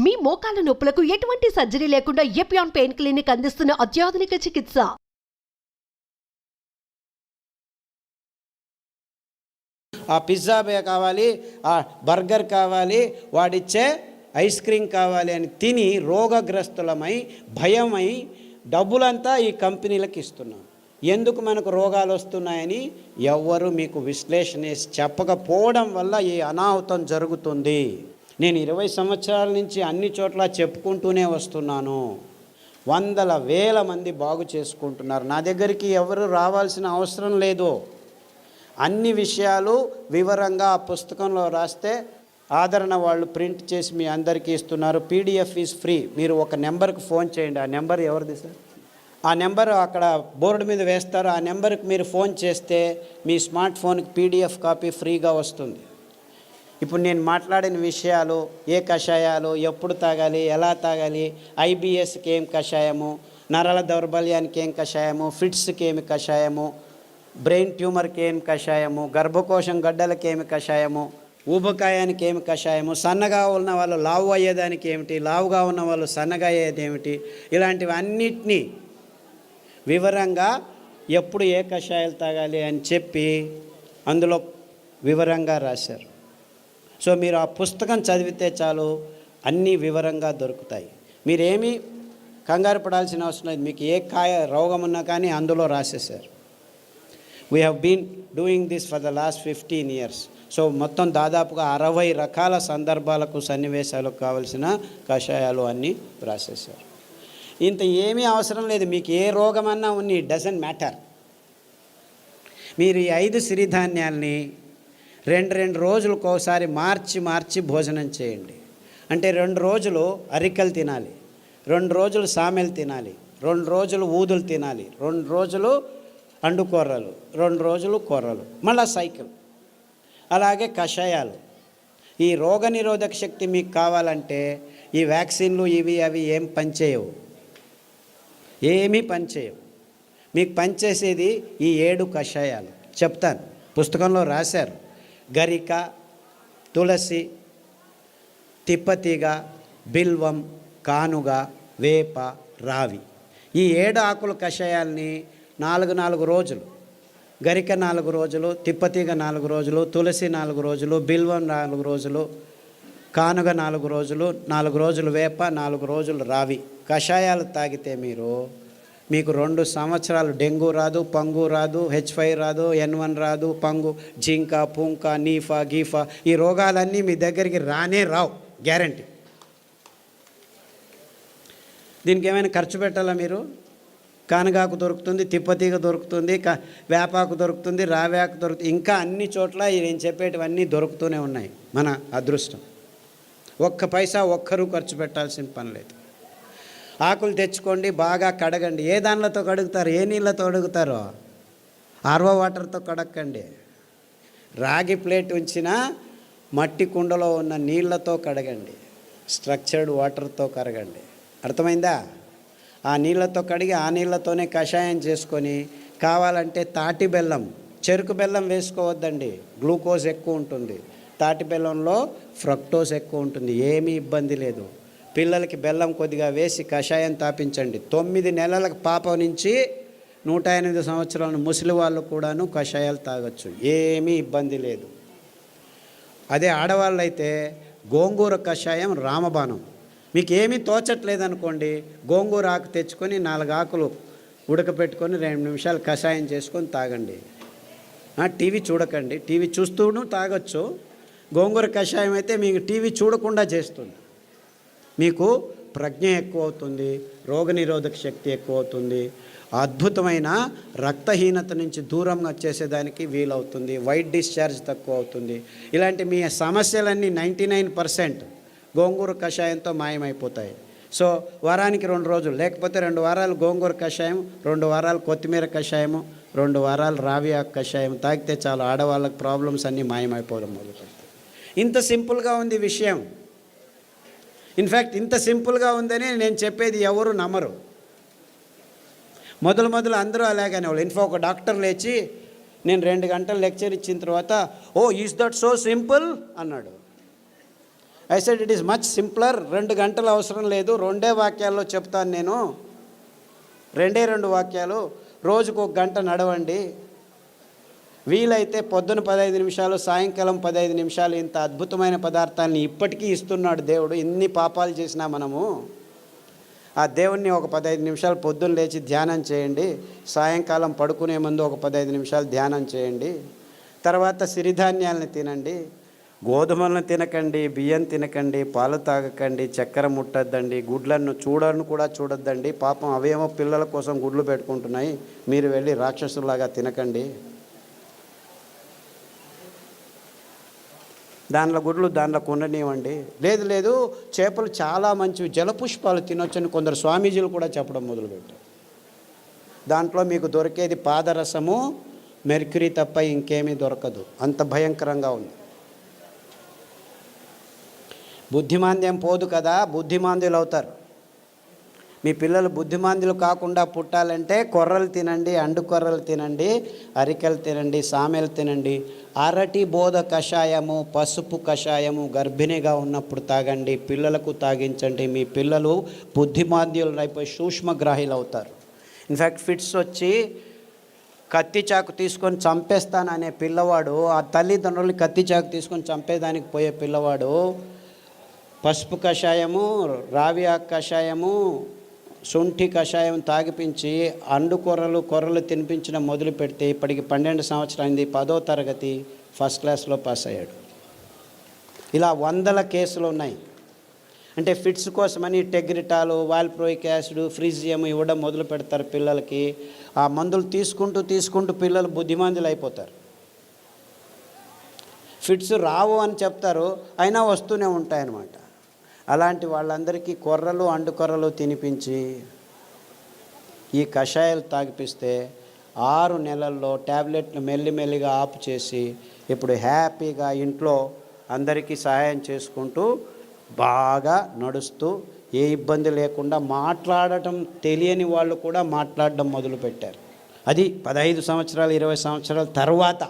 మీ మోకాల నొప్పులకు ఎటువంటి సర్జరీ లేకుండా ఎపియాన్ పెయిన్ క్లినిక్ అందిస్తున్న అత్యాధునిక చికిత్స. ఆ పిజ్జా కావాలి, ఆ బర్గర్ కావాలి, వాడిచ్చే ఐస్ క్రీమ్ కావాలి అని తిని రోగగ్రస్తులమై భయమై డబ్బులంతా ఈ కంపెనీలకు ఇస్తున్నాం. ఎందుకు మనకు రోగాలు వస్తున్నాయని ఎవ్వరు మీకు విశ్లేషణ చెప్పకపోవడం వల్ల ఈ అనాహుతం జరుగుతుంది. నేను 20 సంవత్సరాల నుంచి అన్ని చోట్ల చెప్పుకుంటూనే వస్తున్నాను. వందల వేల మంది బాగు చేసుకుంటున్నారు. నా దగ్గరికి ఎవరు రావాల్సిన అవసరం లేదు. అన్ని విషయాలు వివరంగా ఆ పుస్తకంలో రాస్తే ఆదరణ వాళ్ళు ప్రింట్ చేసి మీ అందరికీ ఇస్తున్నారు. PDF is free. మీరు ఒక నెంబర్కి ఫోన్ చేయండి. ఆ నెంబర్ ఎవరిది సార్? ఆ నెంబర్ అక్కడ బోర్డు మీద వేస్తారు. ఆ నెంబర్కి మీరు ఫోన్ చేస్తే మీ స్మార్ట్ ఫోన్కి పీడిఎఫ్ కాపీ ఫ్రీగా వస్తుంది. ఇప్పుడు నేను మాట్లాడిన విషయాలు, ఏ కషాయాలు ఎప్పుడు తాగాలి, ఎలా తాగాలి, ఐబిఎస్కి ఏం కషాయము, నరాల దౌర్బల్యానికి ఏం కషాయము, ఫిట్స్కి ఏమి కషాయము, బ్రెయిన్ ట్యూమర్కి ఏమి కషాయము, గర్భకోశం గడ్డలకి ఏమి కషాయము, ఊబకాయానికి ఏమి కషాయము, సన్నగా ఉన్న వాళ్ళు లావు అయ్యేదానికి ఏమిటి, లావుగా ఉన్న వాళ్ళు సన్నగా అయ్యేది ఏమిటి, ఇలాంటివి అన్నిటినీ వివరంగా ఎప్పుడు ఏ కషాయాలు తాగాలి అని చెప్పి అందులో వివరంగా రాశారు. సో మీరు ఆ పుస్తకం చదివితే చాలు, అన్నీ వివరంగా దొరుకుతాయి. మీరేమీ కంగారు పడాల్సిన అవసరం లేదు. మీకు ఏ రోగం ఉన్నా కానీ అందులో రాసేశారు. We have been doing this for the last 15 years. So మొత్తం దాదాపుగా 60 రకాల సందర్భాలకు, సన్నివేశాలకు కావలసిన కషాయాలు అన్నీ రాసేశారు. ఇంత ఏమీ అవసరం లేదు. మీకు ఏ రోగమన్నా ఉన్ని, డజంట్ మ్యాటర్. మీరు ఈ 5 సిరిధాన్యాల్ని 2 రోజులకు ఒకసారి మార్చి భోజనం చేయండి. అంటే 2 రోజులు అరికలు తినాలి, 2 రోజులు సామెలు తినాలి, 2 రోజులు ఊదులు తినాలి, 2 రోజులు అండుకూరలు, 2 రోజులు కూరలు, మళ్ళా సైకిల్. అలాగే కషాయాలు. ఈ రోగనిరోధక శక్తి మీకు కావాలంటే ఈ వ్యాక్సిన్లు ఇవి అవి ఏం పనిచేయవు, ఏమీ పనిచేయవు. మీకు పనిచేసేది ఈ 7 కషాయాలు చెప్తాను, పుస్తకంలో రాశారు. గరిక, తులసి, తిప్పతీగ, బిల్వం, కానుగ, వేప, రావి. ఈ 7 ఆకుల కషాయాల్ని 4 రోజులు, గరిక 4 రోజులు, తిప్పతీగ 4 రోజులు, తులసి 4 రోజులు, బిల్వం 4 రోజులు, కానుగ 4 రోజులు, 4 రోజులు వేప, 4 రోజులు రావి కషాయాలు తాగితే మీకు 2 సంవత్సరాలు డెంగ్యూ రాదు, పంగు రాదు, H5 రాదు, N1 రాదు, పంగు, జింక, పుంక, నీఫా, గీఫా, ఈ రోగాలన్నీ మీ దగ్గరికి రానే రావు, గ్యారంటీ. దీనికి ఏమైనా ఖర్చు పెట్టాలా మీరు? కానగాకు దొరుకుతుంది, తిప్పతీగ దొరుకుతుంది, వేపాకు దొరుకుతుంది, రావేకు దొరుకుతుంది, ఇంకా అన్ని చోట్ల నేను చెప్పేటివన్నీ దొరుకుతూనే ఉన్నాయి. మన అదృష్టం. ఒక్క పైసా ఒక్కరూ ఖర్చు పెట్టాల్సిన పని లేదు. ఆకులు తెచ్చుకోండి, బాగా కడగండి. ఏ దానిలతో కడుగుతారు? ఏ నీళ్ళతో కడుగుతారో? ఆర్వో వాటర్తో కడగండి. రాగి ప్లేట్ ఉంచిన మట్టి కుండలో ఉన్న నీళ్ళతో కడగండి, స్ట్రక్చర్డ్ వాటర్తో కడగండి. అర్థమైందా? ఆ నీళ్ళతో కడిగి ఆ నీళ్ళతోనే కషాయం చేసుకొని, కావాలంటే తాటి బెల్లం, చెరుకు బెల్లం వేసుకోవద్దండి, గ్లూకోజ్ ఎక్కువ ఉంటుంది. తాటి బెల్లంలో ఫ్రక్టోజ్ ఎక్కువ ఉంటుంది, ఏమీ ఇబ్బంది లేదు. పిల్లలకి బెల్లం కొద్దిగా వేసి కషాయం తాపించండి. 9 నెలల పాప నుంచి 108 సంవత్సరాల ముసలి వాళ్ళు కూడాను కషాయాలు తాగొచ్చు, ఏమీ ఇబ్బంది లేదు. అదే ఆడవాళ్ళు అయితే గోంగూర కషాయం రామబాణం. మీకు ఏమీ తోచట్లేదనుకోండి, గోంగూర ఆకు తెచ్చుకొని 4 ఆకులు ఉడకపెట్టుకొని 2 నిమిషాలు కషాయం చేసుకొని తాగండి. టీవీ చూడకండి, టీవీ చూస్తూను తాగొచ్చు. గోంగూర కషాయం అయితే మీకు టీవీ చూడకుండా చేస్తుంది. మీకు ప్రజ్ఞ ఎక్కువ అవుతుంది, రోగనిరోధక శక్తి ఎక్కువ అవుతుంది, అద్భుతమైన రక్తహీనత నుంచి దూరంగా చేసేదానికి వీలవుతుంది, వైట్ డిశ్చార్జ్ తక్కువ అవుతుంది. ఇలాంటి మీ సమస్యలన్నీ 99% గోంగూర కషాయంతో మాయమైపోతాయి. సో వారానికి 2 రోజులు, లేకపోతే 2 వారాలు గోంగూర కషాయం, 2 వారాలు కొత్తిమీర కషాయము, 2 వారాలు రావి ఆకు కషాయం తాగితే చాలు, ఆడవాళ్ళకి ప్రాబ్లమ్స్ అన్నీ మాయమైపోవడం మొదలుపెడతాయి. ఇంత సింపుల్గా ఉంది విషయం. ఇన్ఫ్యాక్ట్ ఇంత సింపుల్గా ఉందని నేను చెప్పేది ఎవరు నమ్మరు. మొదలు అందరూ అలాగనే వాళ్ళు. ఇన్ఫా ఒక డాక్టర్ లేచి నేను 2 గంటలు లెక్చర్ ఇచ్చిన తర్వాత, ఓ ఈజ్ దట్ సో సింపుల్ అన్నాడు. I said it is much simpler. 2 గంటలు అవసరం లేదు, 2 వాక్యాల్లో చెప్తాను నేను. 2 వాక్యాలు. రోజుకు 1 గంట నడవండి. వీలైతే పొద్దున 15 నిమిషాలు, సాయంకాలం 15 నిమిషాలు. ఇంత అద్భుతమైన పదార్థాన్ని ఇప్పటికీ ఇస్తున్నాడు దేవుడు. ఇన్ని పాపాలు చేసినా మనము ఆ దేవుణ్ణి ఒక 15 నిమిషాలు పొద్దున్న లేచి ధ్యానం చేయండి. సాయంకాలం పడుకునే ముందు ఒక 15 నిమిషాలు ధ్యానం చేయండి. తర్వాత సిరిధాన్యాలను తినండి. గోధుమలను తినకండి, బియ్యం తినకండి, పాలు తాగకండి, చక్కెర ముట్టద్దండి, గుడ్లను కూడా చూడొద్దండి. పాపం అవేమో పిల్లల కోసం గుడ్లు పెట్టుకుంటున్నాయి, మీరు వెళ్ళి రాక్షసులాగా తినకండి. దానిలో గుడ్లు దానిలో కొననివ్వండి. లేదు చేపలు చాలా మంచివి, జలపుష్పాలు తినొచ్చని కొందరు స్వామీజీలు కూడా చెప్పడం మొదలుపెట్టారు. దాంట్లో మీకు దొరికేది పాదరసము, మెర్క్యూరీ తప్ప ఇంకేమీ దొరకదు. అంత భయంకరంగా ఉంది. బుద్ధిమాంద్యం పోదు కదా, బుద్ధిమాంద్యులు అవుతారు. మీ పిల్లలు బుద్ధిమాంద్యులు కాకుండా పుట్టాలంటే కొర్రలు తినండి, అండు కొర్రలు తినండి, అరికెలు తినండి, సామెలు తినండి. అరటి బోధ కషాయము, పసుపు కషాయము గర్భిణిగా ఉన్నప్పుడు తాగండి, పిల్లలకు తాగించండి. మీ పిల్లలు బుద్ధిమాంద్యులు అయిపోయి సూక్ష్మగ్రాహీలు అవుతారు. ఇన్ఫ్యాక్ట్ ఫిట్స్ వచ్చి కత్తి చాకు తీసుకొని చంపేస్తాననే పిల్లవాడు, ఆ తల్లిదండ్రులు కత్తి చాకు తీసుకొని చంపేదానికి పోయే పిల్లవాడు పసుపు కషాయము, రావి ఆకు కషాయము, శొంఠి కషాయం తాగిపించి అండు కొర్రలు తినిపించడం మొదలు పెడితే ఇప్పటికి 12 సంవత్సరాలు అయింది. 10వ తరగతి ఫస్ట్ క్లాస్లో పాస్ అయ్యాడు. ఇలా 100 కేసులు ఉన్నాయి. అంటే ఫిట్స్ కోసమని టెగ్రిటాలు, వాల్ప్రోయిక్ యాసిడ్, ఫ్రీజియం ఇవ్వడం మొదలు పెడతారు పిల్లలకి. ఆ మందులు తీసుకుంటూ పిల్లలు బుద్ధిమాంద్యులు అయిపోతారు. ఫిట్స్ రావు అని చెప్తారు, అయినా వస్తూనే ఉంటాయన్నమాట. అలాంటి వాళ్ళందరికీ కొర్రలు, అండు కొర్రలు తినిపించి ఈ కషాయాలు తాగిపిస్తే 6 నెలల్లో ట్యాబ్లెట్లు మెల్లిమెల్లిగా ఆపు చేసి ఇప్పుడు హ్యాపీగా ఇంట్లో అందరికీ సహాయం చేసుకుంటూ బాగా నడుస్తూ ఏ ఇబ్బంది లేకుండా మాట్లాడటం తెలియని వాళ్ళు కూడా మాట్లాడడం మొదలుపెట్టారు. అది 15 సంవత్సరాలు 20 సంవత్సరాల తర్వాత.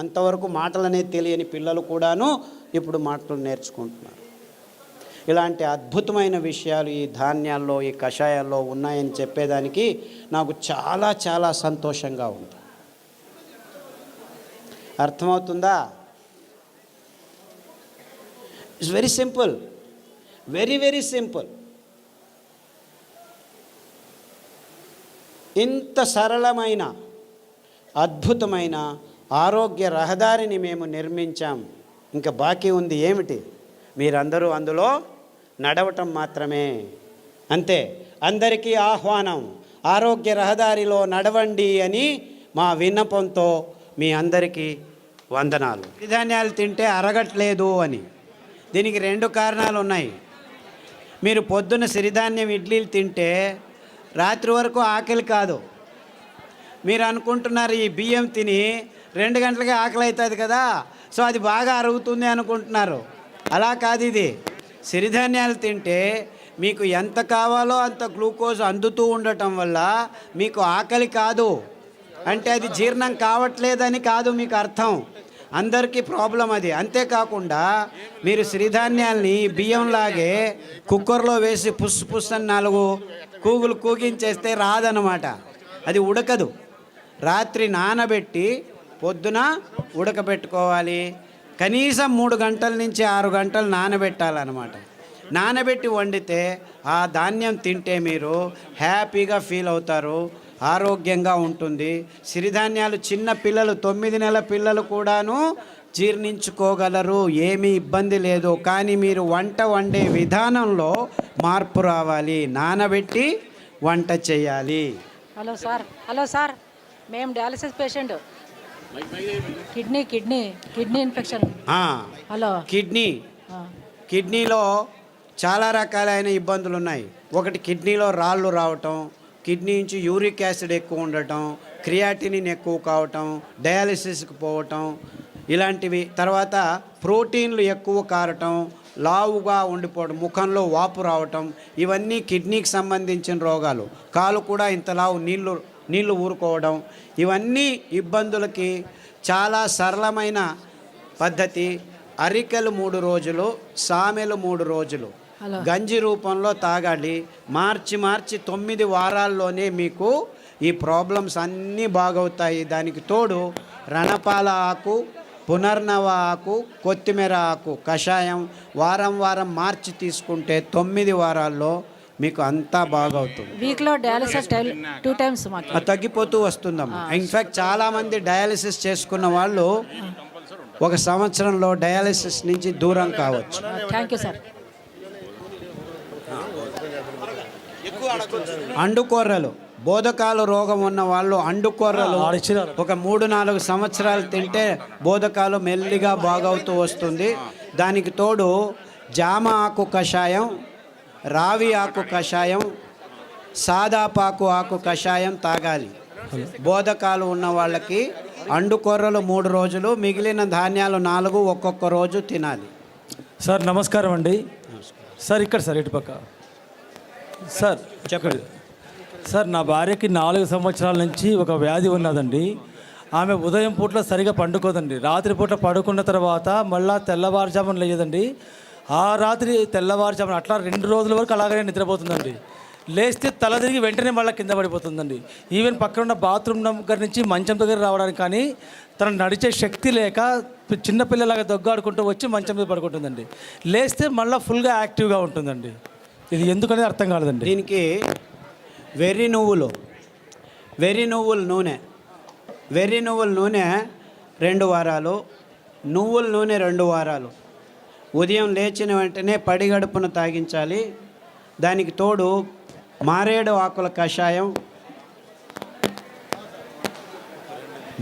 అంతవరకు మాటలనేది తెలియని పిల్లలు కూడాను ఇప్పుడు మాటలు నేర్చుకుంటున్నారు. ఇలాంటి అద్భుతమైన విషయాలు ఈ ధాన్యాల్లో, ఈ కషాయాల్లో ఉన్నాయని చెప్పేదానికి నాకు చాలా చాలా సంతోషంగా ఉంది. అర్థమవుతుందా? It's very simple, very simple. ఇంత సరళమైన అద్భుతమైన ఆరోగ్య రహదారిని మేము నిర్మించాం. ఇంకా బాకీ ఉంది ఏమిటి? మీరందరూ అందులో నడవటం మాత్రమే. అంతే. అందరికీ ఆహ్వానం, ఆరోగ్య రహదారిలో నడవండి అని మా విన్నపంతో మీ అందరికీ వందనాలు. సిరిధాన్యాలు తింటే అరగట్లేదు అని దీనికి 2 కారణాలు ఉన్నాయి. మీరు పొద్దున్న సిరిధాన్యం ఇడ్లీలు తింటే రాత్రి వరకు ఆకలి కాదు. మీరు అనుకుంటున్నారు ఈ బియ్యం తిని 2 గంటలకే ఆకలి అవుతుంది కదా, సో అది బాగా అరుగుతుంది అనుకుంటున్నారు. అలా కాదు. ఇది సిరిధాన్యాలు తింటే మీకు ఎంత కావాలో అంత గ్లూకోజ్ అందుతూ ఉండటం వల్ల మీకు ఆకలి కాదు. అంటే అది జీర్ణం కావట్లేదని కాదు మీకు అర్థం. అందరికీ ప్రాబ్లం అది. అంతేకాకుండా మీరు సిరిధాన్యాల్ని బియ్యంలాగే కుక్కర్లో వేసి పుస్ అని 4 కూగులు కూగించేస్తే రాదనమాట. అది ఉడకదు. రాత్రి నానబెట్టి పొద్దున ఉడకబెట్టుకోవాలి. కనీసం 3 గంటల నుంచి 6 గంటలు నానబెట్టాలన్నమాట. నానబెట్టి వండితే ఆ ధాన్యం తింటే మీరు హ్యాపీగా ఫీల్ అవుతారు, ఆరోగ్యంగా ఉంటుంది. సిరిధాన్యాలు చిన్న పిల్లలు, 9 నెలల పిల్లలు కూడాను జీర్ణించుకోగలరు, ఏమీ ఇబ్బంది లేదు. కానీ మీరు వంట వండే విధానంలో మార్పు రావాలి. నానబెట్టి వంట చేయాలి. హలో సార్, మేము dialysis patient. Kidney infection. Hello. కిడ్నీలో చాలా రకాలైన ఇబ్బందులు ఉన్నాయి. ఒకటి కిడ్నీలో రాళ్ళు రావటం, కిడ్నీ నుంచి యూరిక్ యాసిడ్ ఎక్కువ ఉండటం, క్రియాటినిన్ ఎక్కువ కావటం, డయాలసిస్కి పోవటం ఇలాంటివి. తర్వాత ప్రోటీన్లు ఎక్కువ కారటం, లావుగా ఉండిపోవడం, ముఖంలో వాపు రావటం, ఇవన్నీ కిడ్నీకి సంబంధించిన రోగాలు. కాలు కూడా ఇంత లావు నీళ్లు ఊరుకోవడం, ఇవన్నీ ఇబ్బందులకి చాలా సరళమైన పద్ధతి అరికెలు 3 రోజులు, సామెలు 3 రోజులు హలో. గంజి రూపంలో తాగాలి. మార్చి 9 వారాల్లోనే మీకు ఈ ప్రాబ్లమ్స్ అన్నీ బాగవుతాయి. దానికి తోడు రణపాల ఆకు, పునర్నవ ఆకు, కొత్తిమీర ఆకు కషాయం వారం మార్చి తీసుకుంటే 9 వారాల్లో మీకు అంతా బాగవుతుంది. వీక్లో డయాలసిస్ 2 టైమ్స్ మాకు. అది తగ్గిపోతూ వస్తుందమ్మా. ఇన్ఫ్యాక్ట్ చాలామంది డయాలసిస్ చేసుకున్న వాళ్ళు 1 సంవత్సరంలో డయాలసిస్ నుంచి దూరం కావచ్చు. Thank you sir. అండుకొర్రలు, బోధకాలు రోగం ఉన్న వాళ్ళు అండుకొర్రలు ఒక 3-4 సంవత్సరాలు తింటే బోధకాలు మెల్లిగా బాగవుతూ వస్తుంది. దానికి తోడు జామ ఆకు కషాయం, రావి ఆకు కషాయం, సాదాపాకు ఆకు కషాయం తాగాలి. బోధకాలు ఉన్న వాళ్ళకి అండుకొర్రలు 3 రోజులు, మిగిలిన ధాన్యాలు 4 ఒక్కొక్క రోజు తినాలి. సార్ నమస్కారం అండి. సార్ ఇక్కడ సార్ ఇటుపక్క సార్ చెప్పండి. సార్ నా భార్యకి 4 సంవత్సరాల నుంచి ఒక వ్యాధి ఉన్నదండి. ఆమె ఉదయం పూట్ల సరిగా పండుకోదండి. రాత్రి పూట పడుకున్న తర్వాత మళ్ళీ తెల్లవారుజామున లేదండి. ఆ రాత్రి తెల్లవారుజామున అట్లా 2 రోజుల వరకు అలాగనే నిద్రపోతుందండి. లేస్తే తల తిరిగి వెంటనే మళ్ళీ కింద పడిపోతుందండి. ఈవెన్ పక్కన ఉన్న బాత్రూమ్ దగ్గర నుంచి మంచం దగ్గర రావడానికి కానీ తను నడిచే శక్తి లేక చిన్నపిల్లలాగా దొగ్గాడుకుంటూ వచ్చి మంచం మీద పడుకుంటుందండి. లేస్తే మళ్ళీ ఫుల్గా యాక్టివ్గా ఉంటుందండి. ఇది ఎందుకనేది అర్థం కాలేదండి. దీనికి వెర్రి నువ్వుల నూనె 2 వారాలు, నువ్వుల నూనె 2 వారాలు. ఉదయం లేచిన వెంటనే పడిగడుపున తాగించాలి. దానికి తోడు మారేడు ఆకుల కషాయం,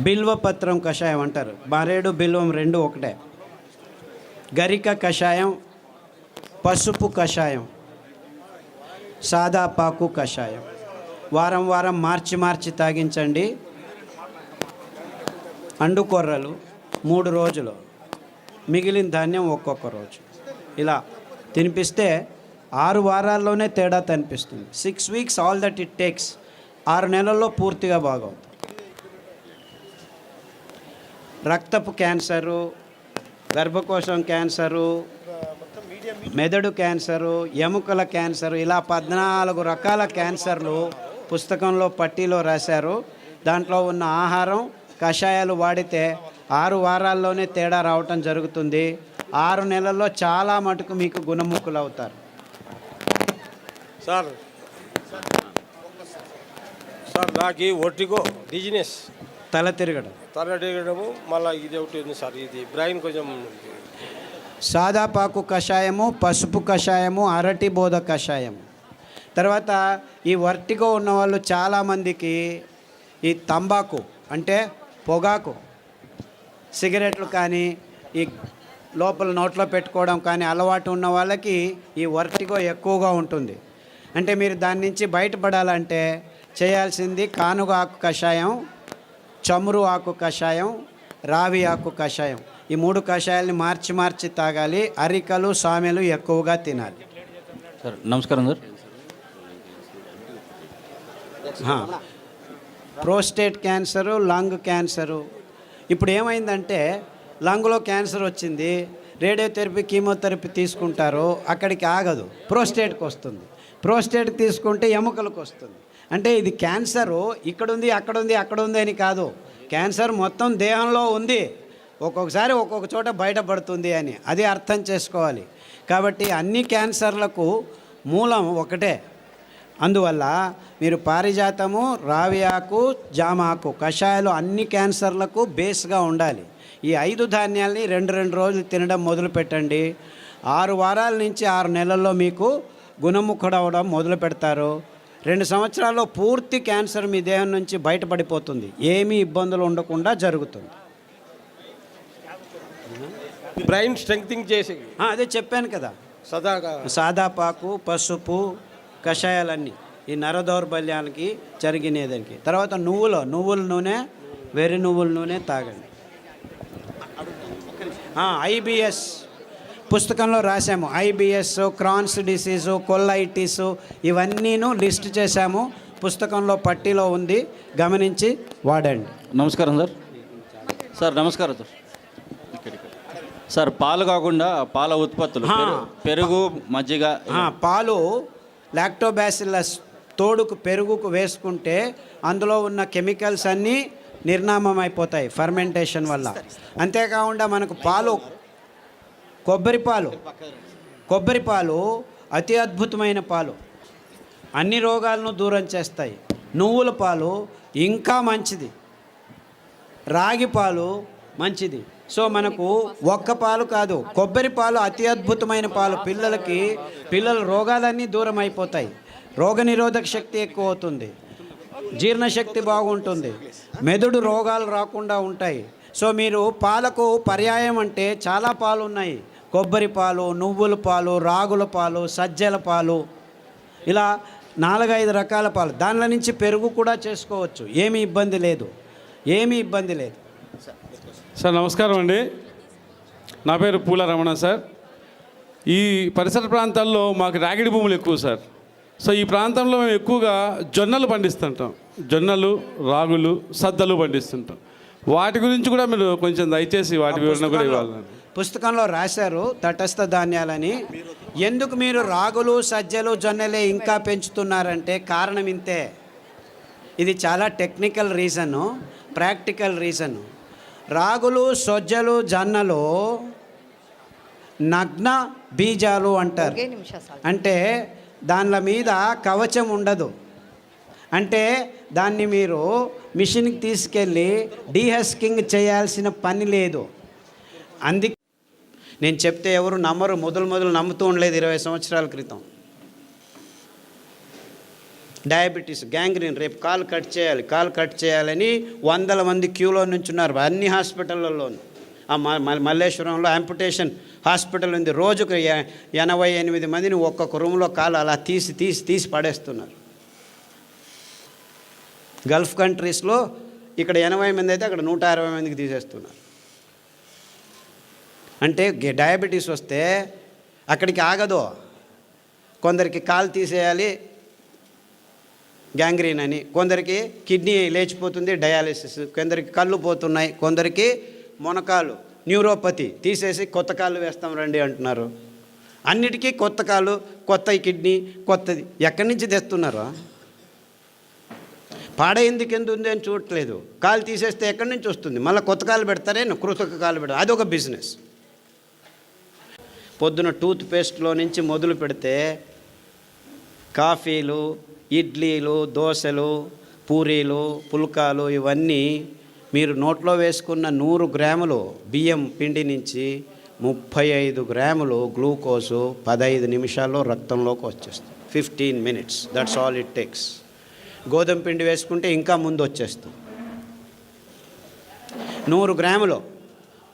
బిల్వపత్రం కషాయం అంటారు. మారేడు బిల్వం 2 ఒకటే. గరిక కషాయం, పసుపు కషాయం, సాదాపాకు కషాయం వారం మార్చి తాగించండి. అండుకొర్రలు 3 రోజులు, మిగిలిన ధాన్యం ఒక్కొక్క రోజు. ఇలా తినిపిస్తే 6 వారాల్లోనే తేడా కనిపిస్తుంది. 6 weeks all that it takes. 6 నెలల్లో పూర్తిగా బాగవుతుంది. రక్తపు క్యాన్సరు, గర్భకోశం క్యాన్సరు, మెదడు క్యాన్సరు, ఎముకల క్యాన్సరు, ఇలా 14 రకాల క్యాన్సర్లు పుస్తకంలో పట్టీలో రాశారు. దాంట్లో ఉన్న ఆహారం, కషాయాలు వాడితే 6 వారాల్లోనే తేడా రావటం జరుగుతుంది. 6 నెలల్లో చాలా మటుకు మీకు గుణముఖులు అవుతారు. సార్ నాకు ఒట్టిగో డిజినెస్, తల తిరగడం, మళ్ళీ ఇది ఒకటి ఉంది సార్. ఇది బ్రెయిన్ కొంచెం. సాదాపాకు కషాయము, పసుపు కషాయము, అరటి బోధ కషాయము. తర్వాత ఈ వర్టిగో ఉన్నవాళ్ళు చాలామందికి ఈ తంబాకు అంటే పొగాకు, సిగరెట్లు కానీ ఈ లోపల నోట్లో పెట్టుకోవడం కానీ అలవాటు ఉన్న వాళ్ళకి ఈ వర్టిగో ఎక్కువగా ఉంటుంది. అంటే మీరు దాని నుంచి బయటపడాలంటే చేయాల్సింది కానుగ ఆకు కషాయం, చమురు ఆకు కషాయం, రావి ఆకు కషాయం. ఈ 3 కషాయాలని మార్చి తాగాలి. అరికలు, సామెలు ఎక్కువగా తినాలి. సార్ నమస్కారం sir. Prostate cancer, lung cancer. ఇప్పుడు ఏమైందంటే లంగ్లో క్యాన్సర్ వచ్చింది, రేడియోథెరపీ, కీమోథెరపీ తీసుకుంటారు, అక్కడికి ఆగదు, ప్రోస్టేట్కి వస్తుంది. ప్రోస్టేట్ తీసుకుంటే ఎముకలకు వస్తుంది. అంటే ఇది క్యాన్సరు ఇక్కడుంది, అక్కడుంది అని కాదు. క్యాన్సర్ మొత్తం దేహంలో ఉంది, ఒక్కొక్కసారి ఒక్కొక్క చోట బయటపడుతుంది అని అది అర్థం చేసుకోవాలి. కాబట్టి అన్ని క్యాన్సర్లకు మూలం ఒకటే. అందువల్ల మీరు పారిజాతము, రావి ఆకు, జామ ఆకు కషాయాలు అన్ని క్యాన్సర్లకు బేస్గా ఉండాలి. ఈ 5 ధాన్యాల్ని 2 రోజులు తినడం మొదలు పెట్టండి. 6 వారాల నుంచి 6 నెలల్లో మీకు గుణముఖుడవడం మొదలు పెడతారు. 2 సంవత్సరాల్లో పూర్తి క్యాన్సర్ మీ దేహం నుంచి బయటపడిపోతుంది. ఏమీ ఇబ్బందులు ఉండకుండా జరుగుతుంది. బ్రెయిన్ స్ట్రెంగ్తింగ్ చేసి అదే చెప్పాను కదా, సాదాపాకు, పసుపు కషాయాలన్నీ ఈ నర దౌర్బల్యానికి జరిగినేదానికి. తర్వాత నువ్వుల నూనె, వెర్రి నువ్వుల నూనె తాగండి. ఐబిఎస్ పుస్తకంలో రాసాము. ఐబిఎస్, క్రాన్స్ డిసీజు, కొల్లైటిసు ఇవన్నీను లిస్ట్ చేశాము. పుస్తకంలో పట్టీలో ఉంది, గమనించి వాడండి. నమస్కారం సార్. సార్ నమస్కారం సార్. సార్ పాలు కాకుండా పాల ఉత్పత్తులు పెరుగు మజ్జిగ పాలు లాక్టోబాసిల్లస్ తోడుకు పెరుగుకు వేసుకుంటే అందులో ఉన్న కెమికల్స్ అన్నీ నిర్నామం అయిపోతాయి ఫర్మెంటేషన్ వల్ల. అంతేకాకుండా మనకు పాలు కొబ్బరి పాలు అతి అద్భుతమైన పాలు, అన్ని రోగాలను దూరం చేస్తాయి. నువ్వుల పాలు ఇంకా మంచిది, రాగి పాలు మంచిది. సో మనకు ఒక్క పాలు కాదు, కొబ్బరి పాలు అతి అద్భుతమైన పాలు. పిల్లల రోగాలన్నీ దూరం అయిపోతాయి, రోగనిరోధక శక్తి ఎక్కువ అవుతుంది, జీర్ణశక్తి బాగుంటుంది, మెదడు రోగాలు రాకుండా ఉంటాయి. సో మీరు పాలకు పర్యాయం అంటే చాలా పాలు ఉన్నాయి. కొబ్బరి పాలు, నువ్వుల పాలు, రాగుల పాలు, సజ్జల పాలు, ఇలా 4-5 రకాల పాలు. దానిలో నుంచి పెరుగు కూడా చేసుకోవచ్చు, ఏమీ ఇబ్బంది లేదు. సార్ నమస్కారం అండి, నా పేరు పూల రమణ సార్. ఈ పరిసర ప్రాంతాల్లో మాకు రాగిడి భూములు ఎక్కువ సార్. సో ఈ ప్రాంతంలో మేము ఎక్కువగా జొన్నలు పండిస్తుంటాం, జొన్నలు, రాగులు, సద్దలు పండిస్తుంటాం. వాటి గురించి కూడా మీరు కొంచెం దయచేసి వాటి వివరణ కూడా ఇవ్వాలి. పుస్తకంలో రాశారు తటస్థ ధాన్యాలని. ఎందుకు మీరు రాగులు, సజ్జలు, జొన్నలే ఇంకా పెంచుతున్నారంటే కారణం ఇంతే. ఇది చాలా టెక్నికల్ రీజను, ప్రాక్టికల్ రీజను. రాగులు, సజ్జలు, జొన్నలు నగ్న బీజాలు అంటారు. అంటే దానిల మీద కవచం ఉండదు. అంటే దాన్ని మీరు మిషన్కి తీసుకెళ్ళి డీహస్కింగ్ చేయాల్సిన పని లేదు. అందుకే నేను చెప్తే ఎవరు నమ్మరు, మొదలు నమ్ముతూ ఉండలేదు 20 సంవత్సరాల క్రితం. డయాబెటీస్, గ్యాంగ్రీన్, రేపు కాలు కట్ చేయాలని 100 మంది క్యూలో నుంచున్నారు అన్ని హాస్పిటళ్ళలోనూ. మల్లేశ్వరంలో యాంపుటేషన్ హాస్పిటల్ ఉంది, రోజుకు 88 మందిని ఒక్కొక్క రూమ్లో కాలు అలా తీసి పడేస్తున్నారు. గల్ఫ్ కంట్రీస్లో ఇక్కడ 80 మంది అయితే అక్కడ 160 మందికి తీసేస్తున్నారు. అంటే డయాబెటీస్ వస్తే అక్కడికి ఆగదు. కొందరికి కాలు తీసేయాలి గ్యాంగ్రీన్ అని, కొందరికి కిడ్నీ లేచిపోతుంది డయాలిసిస్, కొందరికి కళ్ళు పోతున్నాయి, కొందరికి మొనకాలు న్యూరోపతి తీసేసి కొత్త కాళ్ళు వేస్తాం రండి అంటున్నారు. అన్నిటికీ కొత్త కాలు, కొత్త కిడ్నీ, కొత్తది ఎక్కడి నుంచి తెస్తున్నారు? పాడైంది కింద ఉంది అని చూడట్లేదు. కాలు తీసేస్తే ఎక్కడి నుంచి వస్తుంది? మళ్ళీ కొత్త కాలు పెడతారే, కృతక కాలు పెడతారు, అదొక బిజినెస్. పొద్దున టూత్ పేస్ట్లో నుంచి మొదలు పెడితే కాఫీలు, ఇడ్లీలు, దోశలు, పూరీలు, పుల్కాలు, ఇవన్నీ మీరు నోట్లో వేసుకున్న 100 గ్రాములు బియ్యం పిండి నుంచి 35 గ్రాములు గ్లూకోజు 15 నిమిషాల్లో రక్తంలోకి వచ్చేస్తుంది. 15 minutes, that's all it takes. గోధుమ పిండి వేసుకుంటే ఇంకా ముందు వచ్చేస్తుంది. 100 గ్రాములు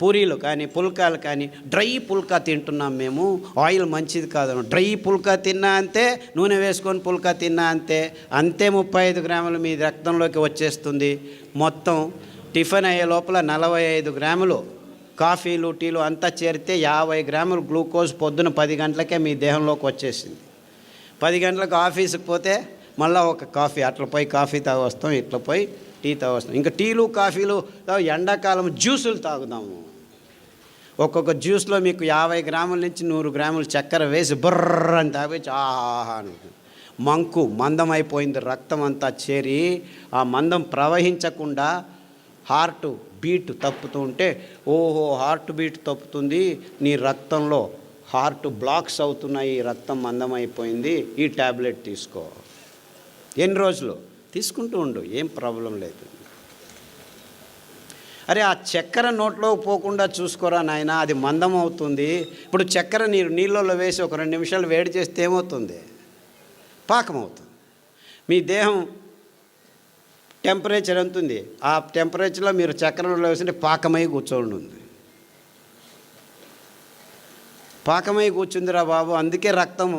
పూరీలు కానీ, పుల్కాలు కానీ, డ్రై పుల్కా తింటున్నాం మేము, ఆయిల్ మంచిది కాదు. డ్రై పుల్కా తిన్నా అంతే, నూనె వేసుకొని పుల్కా తిన్నా అంతే 35 గ్రాములు మీ రక్తంలోకి వచ్చేస్తుంది. మొత్తం టిఫిన్ అయ్యే లోపల 45 గ్రాములు కాఫీలు, టీలు అంతా చేరితే 50 గ్రాములు గ్లూకోజ్ పొద్దున 10 గంటలకే మీ దేహంలోకి వచ్చేసింది. 10 గంటలకు ఆఫీస్కి పోతే మళ్ళీ ఒక కాఫీ, అట్లా పోయి కాఫీ తాగొస్తాం, ఇట్లా పోయి టీ తాగొస్తాం. ఇంకా టీలు, కాఫీలు ఎండాకాలం జ్యూసులు తాగుదాము. ఒక్కొక్క జ్యూస్లో మీకు 50 గ్రాముల నుంచి 100 గ్రాములు చక్కెర వేసి బుర్ర అని తాగొచ్చి ఆహా మంకు మందమైపోయింది. రక్తం అంతా చేరి ఆ మందం ప్రవహించకుండా హార్ట్ బీట్ తప్పుతూ ఉంటే, ఓహో హార్ట్ బీట్ తప్పుతుంది, నీ రక్తంలో హార్ట్ బ్లాక్స్ అవుతున్నాయి, రక్తం మందమైపోయింది, ఈ ట్యాబ్లెట్ తీసుకో. ఎన్ని రోజులు తీసుకుంటూ ఉండు, ఏం ప్రాబ్లం లేదు. అరే ఆ చక్కెర నోట్లో పోకుండా చూసుకోరా నాయన, అది మందం అవుతుంది. ఇప్పుడు చక్కెర నీళ్ళలో వేసి ఒక 2 నిమిషాలు వేడి చేస్తే ఏమవుతుంది? పాకం అవుతుంది. మీ దేహం టెంపరేచర్ ఎంత ఉంది, ఆ టెంపరేచర్లో మీరు చక్కెరలో వేసింటే పాకమై కూర్చోండి ఉంది. పాకమై కూర్చుందిరా బాబు, అందుకే రక్తం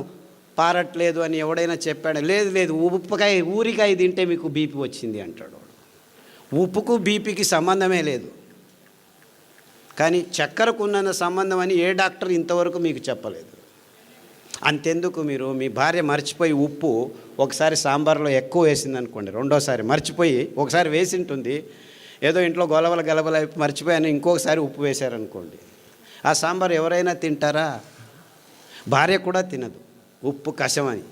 పారట్లేదు అని ఎవడైనా చెప్పాడు. లేదు ఊరికాయ తింటే మీకు బీపీ వచ్చింది అంటాడు. ఉప్పుకు బీపీకి సంబంధమే లేదు, కానీ చక్కెరకు ఉన్నంత సంబంధం అని ఏ డాక్టర్ ఇంతవరకు మీకు చెప్పలేదు. అంతెందుకు, మీరు మీ భార్య మర్చిపోయి ఉప్పు ఒకసారి సాంబార్లో ఎక్కువ వేసింది అనుకోండి, రెండోసారి మర్చిపోయి, ఒకసారి వేసింటుంది, ఏదో ఇంట్లో గొలవల గలబల మర్చిపోయాను, ఇంకొకసారి ఉప్పు వేశారనుకోండి, ఆ సాంబార్ ఎవరైనా తింటారా? భార్య కూడా తినదు, ఉప్పు కషమని.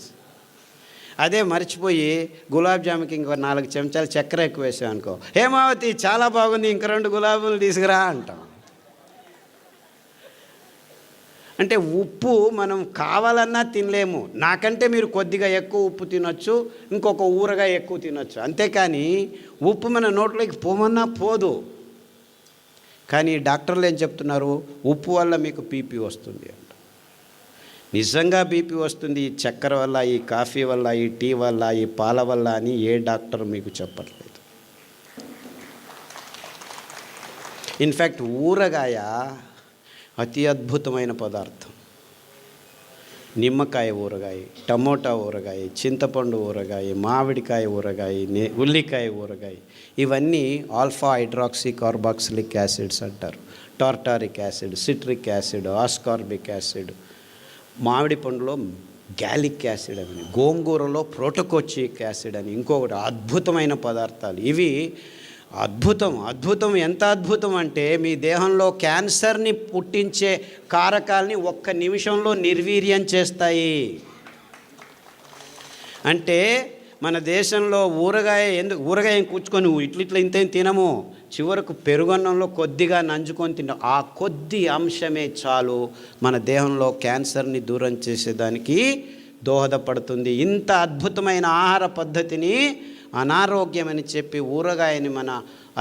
అదే మర్చిపోయి గులాబ్ జాముకి ఇంకో 4 చెంచాలు చక్కెర ఎక్కువ వేసాం అనుకో, హేమావతి చాలా బాగుంది, ఇంక 2 గులాబీలు తీసుకురా అంటాం. అంటే ఉప్పు మనం కావాలన్నా తినలేము. నాకంటే మీరు కొద్దిగా ఎక్కువ ఉప్పు తినొచ్చు, ఇంకొక ఊరగాయ ఎక్కువ తినొచ్చు, అంతేకాని ఉప్పు మన నోట్లోకి పోమన్నా పోదు. కానీ డాక్టర్లు ఏం చెప్తున్నారు? ఉప్పు వల్ల మీకు బీపీ వస్తుంది అంట. నిజంగా బీపీ వస్తుంది ఈ చక్కెర వల్ల, ఈ కాఫీ వల్ల, ఈ టీ వల్ల, ఈ పాల వల్ల అని ఏ డాక్టర్ మీకు చెప్పట్లేదు. ఇన్ఫ్యాక్ట్ ఊరగాయ అతి అద్భుతమైన పదార్థం. నిమ్మకాయ ఊరగాయ, టమోటా ఊరగాయ, చింతపండు ఊరగాయ, మామిడికాయ ఊరగాయ, ఉల్లికాయ ఊరగాయ, ఇవన్నీ ఆల్ఫా హైడ్రాక్సీ కార్బాక్సిలిక్ యాసిడ్స్ అంటారు. Tartaric acid, citric acid, ascorbic acid, మామిడి పండులో గ్యాలిక్ యాసిడ్ అని, గోంగూరలో ప్రోటోకోచిక్ యాసిడ్ అని ఇంకొకటి అద్భుతమైన పదార్థాలు. ఇవి అద్భుతం. ఎంత అద్భుతం అంటే మీ దేహంలో క్యాన్సర్ని పుట్టించే కారకాలని 1 నిమిషంలో నిర్వీర్యం చేస్తాయి. అంటే మన దేశంలో ఊరగాయ కూర్చుకొని ఇట్లా ఇంత తినము, చివరకు పెరుగన్నంలో కొద్దిగా నంజుకొని తింటాం. ఆ కొద్ది అంశమే చాలు మన దేహంలో క్యాన్సర్ని దూరం చేసేదానికి దోహదపడుతుంది. ఇంత అద్భుతమైన ఆహార పద్ధతిని అనారోగ్యమని చెప్పి ఊరగాయని మన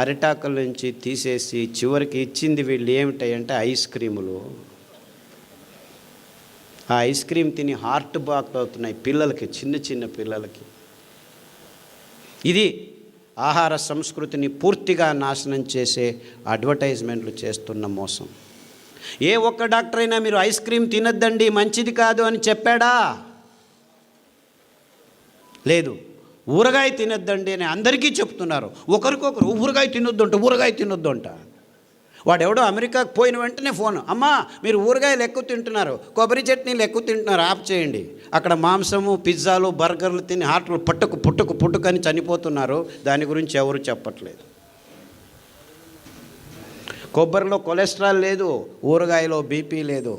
అరిటాకుల నుంచి తీసేసి చివరికి ఇచ్చింది వీళ్ళు ఏమిటాయంటే ఐస్ క్రీములు. ఆ ఐస్ క్రీమ్ తిని హార్ట్ బ్లాక్ అవుతున్నాయి పిల్లలకి, చిన్న పిల్లలకి. ఇది ఆహార సంస్కృతిని పూర్తిగా నాశనం చేసే అడ్వర్టైజ్మెంట్లు చేస్తున్న మోసం. ఏ ఒక్క డాక్టర్ అయినా మీరు ఐస్ క్రీమ్ తినద్దండి మంచిది కాదు అని చెప్పాడా? లేదు. ఊరగాయ తినొద్దండి అని అందరికీ చెప్తున్నారు. ఒకరికొకరు ఊరగాయ తినొద్దు అంట. వాడెవడో అమెరికాకు పోయిన వెంటనే ఫోన్, అమ్మా మీరు ఊరగాయలు ఎక్కువ తింటున్నారు, కొబ్బరి చట్నీలు ఎక్కువ తింటున్నారు, ఆఫ్ చేయండి. అక్కడ మాంసము, పిజ్జాలు, బర్గర్లు తిని హార్ట్లు పుట్టుకు అని చనిపోతున్నారు. దాని గురించి ఎవరు చెప్పట్లేదు. కొబ్బరిలో కొలెస్ట్రాల్ లేదు, ఊరగాయలో బీపీ లేదు.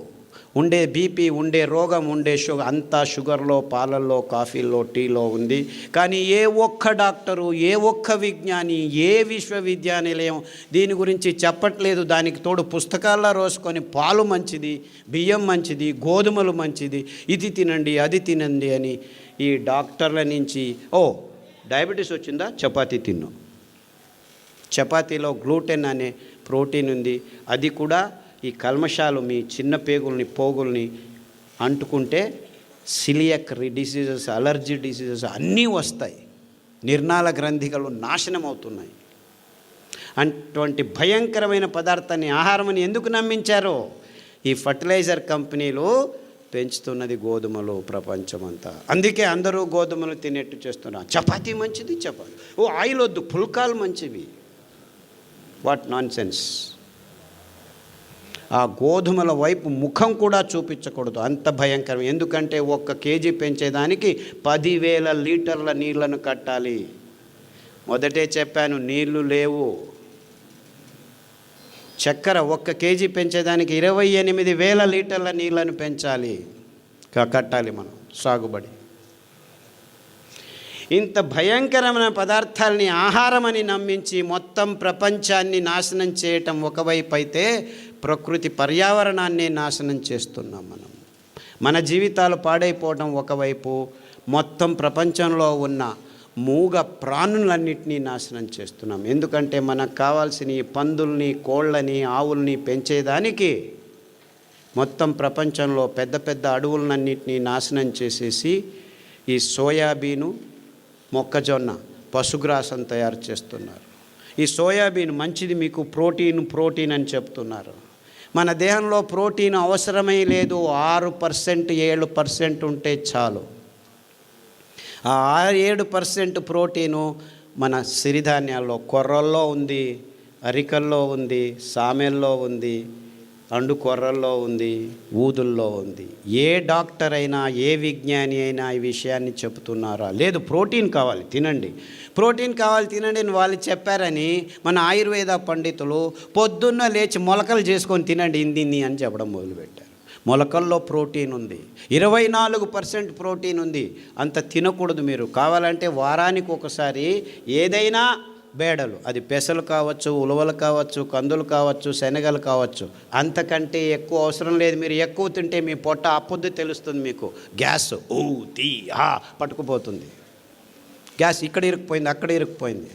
ఉండే బీపీ, ఉండే రోగం, ఉండే షుగర్ అంతా షుగర్లో, పాలల్లో, కాఫీలో, టీలో ఉంది. కానీ ఏ ఒక్క డాక్టరు, ఏ ఒక్క విజ్ఞాని, ఏ విశ్వవిద్యానిలయం దీని గురించి చెప్పట్లేదు. దానికి తోడు పుస్తకాల్లో రోసుకొని పాలు మంచిది, బియ్యం మంచిది, గోధుమలు మంచిది, ఇది తినండి అది తినండి అని ఈ డాక్టర్ల నుంచి డయాబెటీస్ వచ్చిందా చపాతీ తిన్ను. చపాతీలో గ్లూటెన్ అనే ప్రోటీన్ ఉంది. అది కూడా ఈ కల్మషాలు మీ చిన్న పోగుల్ని అంటుకుంటే సిలియక్ డిసీజెస్, అలర్జీ డిసీజెస్ అన్నీ వస్తాయి. నిర్నాళ గ్రంథికలు నాశనం అవుతున్నాయి. అటువంటి భయంకరమైన పదార్థాన్ని ఆహారమని ఎందుకు నమ్మించారో? ఈ ఫర్టిలైజర్ కంపెనీలు పెంచుతున్నది గోధుమలు ప్రపంచమంతా. అందుకే అందరూ గోధుమలు తినేట్టు చేస్తున్నారు. చపాతీ మంచిది, ఆయిల్ వద్దు, పుల్కాలు మంచివి. What non sense. ఆ గోధుమల వైపు ముఖం కూడా చూపించకూడదు, అంత భయంకరం. ఎందుకంటే 1 కేజీ పెంచేదానికి 10,000 లీటర్ల నీళ్లను కట్టాలి. మొదటే చెప్పాను, నీళ్లు లేవు. చక్కెర 1 కేజీ పెంచేదానికి 28,000 లీటర్ల నీళ్లను కట్టాలి మనం సాగుబడి. ఇంత భయంకరమైన పదార్థాలని ఆహారమని నమ్మించి మొత్తం ప్రపంచాన్ని నాశనం చేయటం ఒకవైపు అయితే, ప్రకృతి పర్యావరణాన్ని నాశనం చేస్తున్నాం మనం. మన జీవితాలు పాడైపోవడం ఒకవైపు, మొత్తం ప్రపంచంలో ఉన్న మూగ ప్రాణులన్నింటినీ నాశనం చేస్తున్నాం. ఎందుకంటే మనకు కావాల్సిన ఈ పందుల్ని, కోళ్ళని, ఆవుల్ని పెంచేదానికి మొత్తం ప్రపంచంలో పెద్ద అడవులన్నింటినీ నాశనం చేసేసి ఈ సోయాబీను, మొక్కజొన్న, పశుగ్రాసం తయారు చేస్తున్నారు. ఈ సోయాబీన్ మంచిది, మీకు ప్రోటీన్ అని చెప్తున్నారు. మన దేహంలో ప్రోటీన్ అవసరమే లేదు. 6%, 7% ఉంటే చాలు. ఆ 7% ప్రోటీను మన సిరిధాన్యాల్లో, కొర్రల్లో ఉంది, అరికల్లో ఉంది, సామెల్లో ఉంది, అండు కొర్రల్లో ఉంది, ఊదుల్లో ఉంది. ఏ డాక్టర్ అయినా, ఏ విజ్ఞాని అయినా ఈ విషయాన్ని చెబుతున్నారా? లేదు, ప్రోటీన్ కావాలి తినండి, ప్రోటీన్ కావాలి తినండి అని వాళ్ళు చెప్పారని మన ఆయుర్వేద పండితులు పొద్దున్న లేచి మొలకలు చేసుకొని తినండి ఇందిన్ని అని చెప్పడం మొదలుపెట్టారు. మొలకల్లో ప్రోటీన్ ఉంది, 24% ప్రోటీన్ ఉంది. అంత తినకూడదు. మీరు కావాలంటే వారానికి ఒకసారి ఏదైనా బేడలు, అది పెసలు కావచ్చు, ఉలవలు కావచ్చు, కందులు కావచ్చు, శనగలు కావచ్చు, అంతకంటే ఎక్కువ అవసరం లేదు. మీరు ఎక్కువ తింటే మీ పొట్ట అప్పొద్దు తెలుస్తుంది మీకు. గ్యాస్ పట్టుకుపోతుంది. గ్యాస్ ఇక్కడ ఇరుక్కుపోయింది, అక్కడ ఇరుక్కుపోయింది.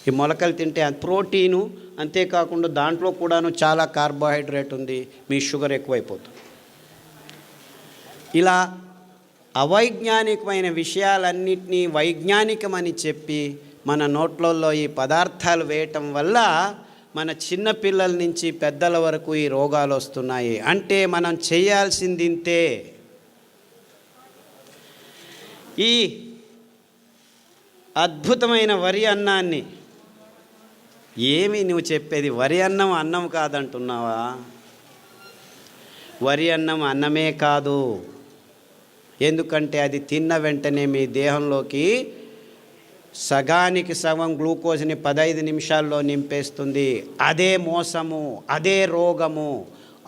ఈ మొలకలు తింటే ప్రోటీను, అంతేకాకుండా దాంట్లో కూడాను చాలా కార్బోహైడ్రేట్ ఉంది, మీ షుగర్ ఎక్కువైపోతుంది. ఇలా అవైజ్ఞానికమైన విషయాలన్నింటినీ వైజ్ఞానికమని చెప్పి మన నోట్లలో ఈ పదార్థాలు వేయటం వల్ల మన చిన్నపిల్లల నుంచి పెద్దల వరకు ఈ రోగాలు వస్తున్నాయి. అంటే మనం చేయాల్సింది ఇంతే. ఈ అద్భుతమైన వరి అన్నాన్ని, ఏమి నువ్వు చెప్పేది? వరి అన్నం అన్నం కాదంటున్నావా? వరి అన్నం అన్నమే కాదు. ఎందుకంటే అది తిన్న వెంటనే మీ దేహంలోకి సగానికి సగం గ్లూకోజ్ని 15 నిమిషాల్లో నింపేస్తుంది. అదే మోసము, అదే రోగము.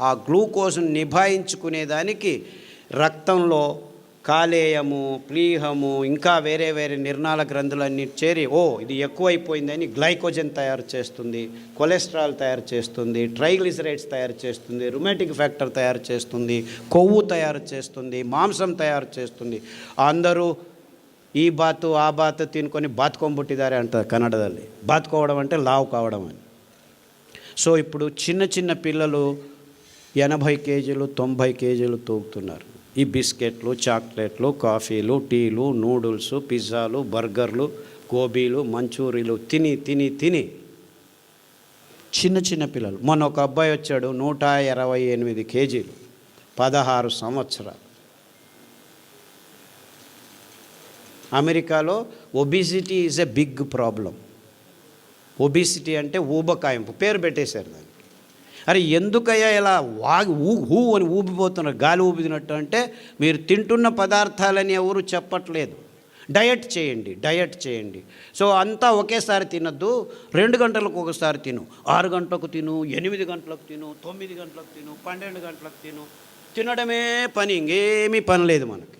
ఆ గ్లూకోజ్ను నిభాయించుకునేదానికి రక్తంలో కాలేయము, ప్లీహము, ఇంకా వేరే వేరే నిర్నాళ గ్రంథులన్నీ చేరి ఇది ఎక్కువైపోయిందని గ్లైకోజన్ తయారు చేస్తుంది, కొలెస్ట్రాల్ తయారు చేస్తుంది, ట్రైగ్లిసరైడ్స్ తయారు చేస్తుంది, రుమాటిక్ ఫ్యాక్టర్ తయారు చేస్తుంది, కొవ్వు తయారు చేస్తుంది, మాంసం తయారు చేస్తుంది. అందరూ ఈ బాతు ఆ బాతు తినుకొని బాతుకొంబుట్టిదారే అంటారు కన్నడದಲ್ಲಿ. బాతుకోవడం అంటే లావు కావడం అని. సో ఇప్పుడు చిన్న చిన్న పిల్లలు 80 కేజీలు 90 కేజీలు తూగుతున్నారు. ఈ బిస్కెట్లు, చాక్లెట్లు, కాఫీలు, టీలు, నూడిల్స్, పిజ్జాలు, బర్గర్లు, గోబీలు, మంచూరీలు తిని తిని తిని చిన్న చిన్న పిల్లలు. మొన్న ఒక అబ్బాయి వచ్చాడు, 128 కేజీలు, 16 సంవత్సరాలు. అమెరికాలో obesity is a big problem. Obesity అంటే ఊబకాయింపు, పేరు పెట్టేశారు దానికి. అరే ఎందుకయ్యా ఇలా హూ అని ఊపిపోతున్నారు, గాలి ఊపినట్టు? అంటే మీరు తింటున్న పదార్థాలని ఎవరు చెప్పట్లేదు. డయట్ చేయండి, డయట్ చేయండి. సో అంతా ఒకేసారి తినద్దు, 2 గంటలకు ఒకసారి తిను, 6 గంటలకు తిను, 8 గంటలకు తిను, 9 గంటలకు తిను, 12 గంటలకు తిను. తినడమే పని, ఇంకేమీ పని లేదు మనకి.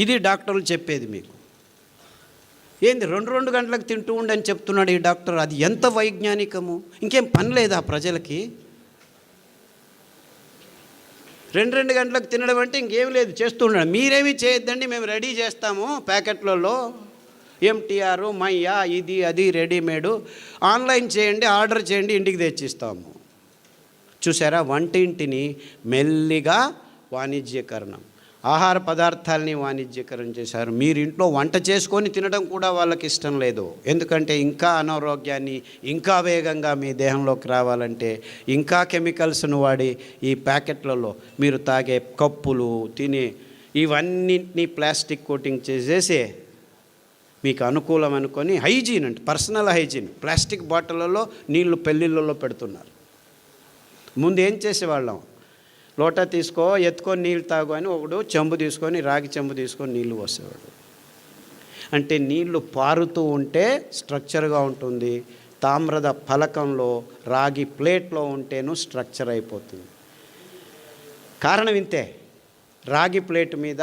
ఇది డాక్టర్లు చెప్పేది మీకు. ఏంది 2 గంటలకు తింటూ ఉండని చెప్తున్నాడు ఈ డాక్టర్. అది ఎంత వైజ్ఞానికము! ఇంకేం పని లేదా ప్రజలకి? 2 గంటలకు తినడం అంటే ఇంకేం లేదు, చేస్తూ ఉండడం. మీరేమీ చేయొద్దండి, మేము రెడీ చేస్తాము ప్యాకెట్లలో, ఎంటీఆర్, మయ్యా, ఇది అది రెడీమేడు, ఆన్లైన్ చేయండి, ఆర్డర్ చేయండి, ఇంటికి తెచ్చిస్తాము. చూసారా, వంటింటిని మెల్లిగా వాణిజ్యకరణం, ఆహార పదార్థాలని వాణిజ్యకరణ చేశారు. మీరు ఇంట్లో వంట చేసుకొని తినడం కూడా వాళ్ళకి ఇష్టం లేదు. ఎందుకంటే ఇంకా అనారోగ్యాన్ని ఇంకా వేగంగా మీ దేహంలోకి రావాలంటే ఇంకా కెమికల్స్ను వాడి ఈ ప్యాకెట్లలో మీరు తాగే కప్పులు, తినే ఇవన్నింటినీ ప్లాస్టిక్ కోటింగ్ చేసేసి మీకు అనుకూలం అనుకొని హైజీన్ అంటే పర్సనల్ హైజీన్, ప్లాస్టిక్ బాటిళ్ళలో నీళ్లు పెళ్ళిళ్ళలో పెడుతున్నారు. ముందు ఏం చేసేవాళ్ళం? లోటా తీసుకో, ఎత్తుకొని నీళ్ళు తాగు అని ఒకడు చెంబు తీసుకొని, రాగి చెంబు తీసుకొని నీళ్లు పోసేవాడు. అంటే నీళ్లు పారుతూ ఉంటే స్ట్రక్చర్గా ఉంటుంది. తామ్ರದ ఫలకంలో, రాగి ప్లేట్లో ఉంటేను స్ట్రక్చర్ అయిపోతుంది. కారణం ఇంతే. రాగి ప్లేట్ మీద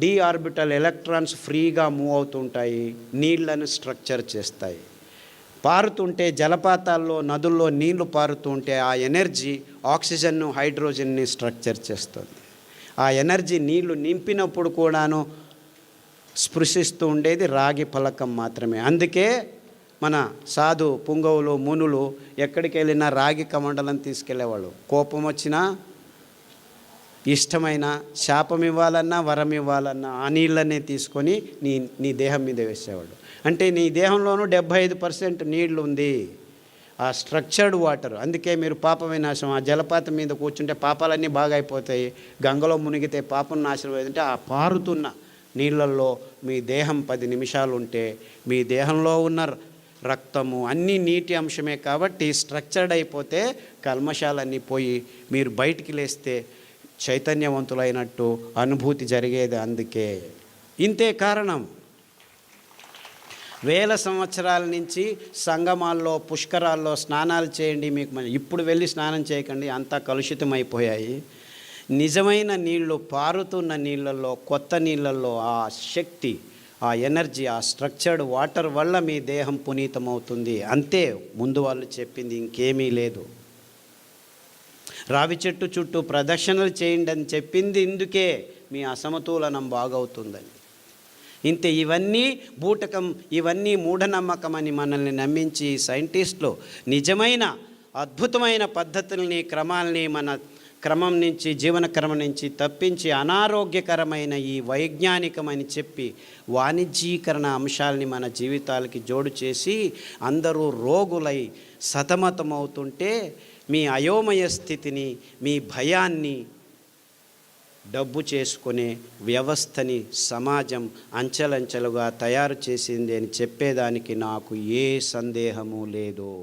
డి ఆర్బిటల్ ఎలక్ట్రాన్స్ ఫ్రీగా మూవ్ అవుతుంటాయి, నీళ్లను స్ట్రక్చర్ చేస్తాయి. పారుతుంటే జలపాతాల్లో, నదుల్లో నీళ్లు పారుతూ ఉంటే ఆ ఎనర్జీ ఆక్సిజన్ను, హైడ్రోజన్ని స్ట్రక్చర్ చేస్తుంది. ఆ ఎనర్జీ నీళ్లు నింపినప్పుడు కూడాను స్పృశిస్తూ ఉండేది రాగి ఫలకం మాత్రమే. అందుకే మన సాధు పుంగవులు, మునులు ఎక్కడికి వెళ్ళినా రాగి కమండలం తీసుకెళ్లేవాళ్ళు. కోపం వచ్చినా, ఇష్టమైన, శాపం ఇవ్వాలన్నా, వరం ఇవ్వాలన్నా ఆ నీళ్ళనే తీసుకొని నీ దేహం మీద వేసేవాడు. అంటే నీ దేహంలోనూ 75% నీళ్లు ఉంది, ఆ స్ట్రక్చర్డ్ వాటర్. అందుకే మీరు పాప వినాశం, ఆ జలపాతం మీద కూర్చుంటే పాపాలన్నీ బాగా అయిపోతాయి, గంగలో మునిగితే పాపం నాశనం అయిందంటే ఆ పారుతున్న నీళ్ళల్లో మీ దేహం 10 నిమిషాలు ఉంటే మీ దేహంలో ఉన్న రక్తము అన్నీ నీటి అంశమే కాబట్టి స్ట్రక్చర్డ్ అయిపోతే కల్మషాలన్నీ పోయి మీరు బయటికి లేస్తే చైతన్యవంతులైనట్టు అనుభూతి జరిగేది. అందుకే ఇంతే కారణం. వేల సంవత్సరాల నుంచి సంగమాల్లో పుష్కరాల్లో స్నానాలు చేయండి, మీకు ఇప్పుడు వెళ్ళి స్నానం చేయకండి, అంతా కలుషితమైపోయాయి. నిజమైన నీళ్ళు, పారుతున్న నీళ్ళల్లో, కొత్త నీళ్ళల్లో ఆ శక్తి, ఆ ఎనర్జీ, ఆ స్ట్రక్చర్డ్ వాటర్ వల్ల మీ దేహం పునీతమవుతుంది. అంతే ముందు వాళ్ళు చెప్పింది, ఇంకేమీ లేదు. రావి చెట్టు చుట్టూ ప్రదక్షిణలు చేయండి అని చెప్పింది ఇందుకే, మీ అసమతులనం బాగవుతుందని. ఇంతే. ఇవన్నీ బూటకం, ఇవన్నీ మూఢనమ్మకం అని మనల్ని నమ్మించి సైంటిస్టులు నిజమైన అద్భుతమైన పద్ధతుల్ని, క్రమాల్ని మన క్రమం నుంచి, జీవన క్రమం నుంచి తప్పించి అనారోగ్యకరమైన ఈ వైజ్ఞానికమని చెప్పి వాణిజ్యీకరణ అంశాలని మన జీవితాలకి జోడు చేసి అందరూ రోగులై సతమతమవుతుంటే మీ అయోమయ స్థితిని, మీ భయాన్ని డబ్బు చేసుకునే వ్యవస్థని సమాజం అంచెలంచెలుగా తయారు చేసింది అని చెప్పేదానికి నాకు ఏ సందేహము లేదు.